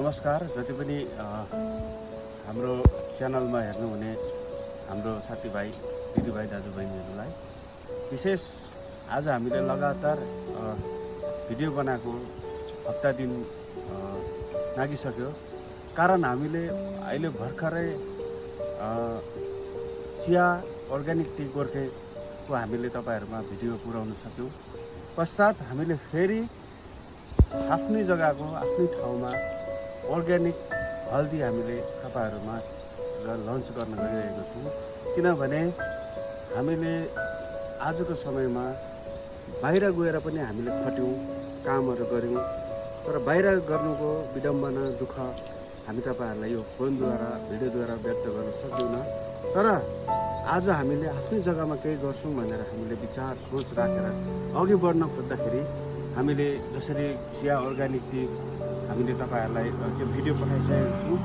नमस्कार। जति पनि हाम्रो च्यानलमा हेर्नुहुने हाम्रो साथीभाइ दिदीभाइ दाजुबहिनीहरूलाई विशेष आज हामीले लगातार भिडियो बनाएको हप्ता दिन नागिसक्यो। कारण हामीले अहिले भर्खरै चिया अर्ग्यानिक टी गोर्खेको हामीले तपाईहरुमा भिडियो पुर्याउन सक्यौं। पश्चात हामीले फेरि आफ्नै जग्गाको आफ्नै ठाउँमा अर्ग्यानिक हल्दी हामीले तपाईहरुमा लन्च गर्न गइरहेको छौं। किनभने हामीले आजको समयमा बाहिर गएर पनि हामीले खट्यौं, कामहरु गर्यौं, तर बाहिर गर्नुको विडम्बना दुःख हामी तपाईहरुलाई यो फोनद्वारा भिडियोद्वारा व्यक्त गर्न सक्दैनौं। तर आज हामीले आफ्नै जग्गामा केही गर्छौं भनेर हामीले विचार सोच राखेर अघि बढ्न खोज्दाखेरि हामीले जसरी चिया अर्ग्यानिक टी हामीले तपाईहरुलाई त्यो भिडियो पठाइसकेका छौं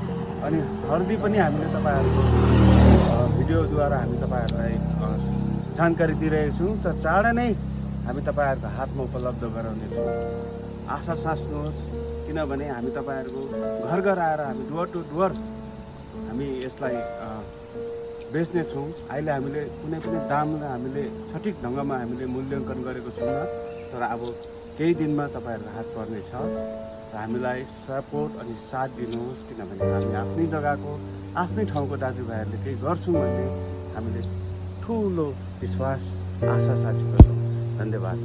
अनि हर्दी पनि हामीले तपाईहरुको भिडियोद्वारा हामी तपाईहरुलाई जानकारी दिइरहेका छौं। त चाँडै नै हामी तपाईहरुको हातमा उपलब्ध गराउने छौं। आशा साच्नुहोस्, किनभने हामी तपाईहरुको घर घर आएर हामी डुवर टु डुवर हामी यसलाई बेच्ने छौं। अहिले हामीले कुनै पनि दामलाई हामीले सठिक ढंगमा हामीले मूल्याङ्कन गरेको छैनौं, तर अब केही दिनमा तपाईहरुको हात पर्नेछ र हामीलाई सपोर्ट अनि साथ दिनुहोस्। किनभने हामी आफ्नै जग्गाको आफ्नै ठाउँको दाजुभाइहरुले केही गर्छौं भन्ने हामीले ठूलो विश्वास आशा साचेको छौं। धन्यवाद।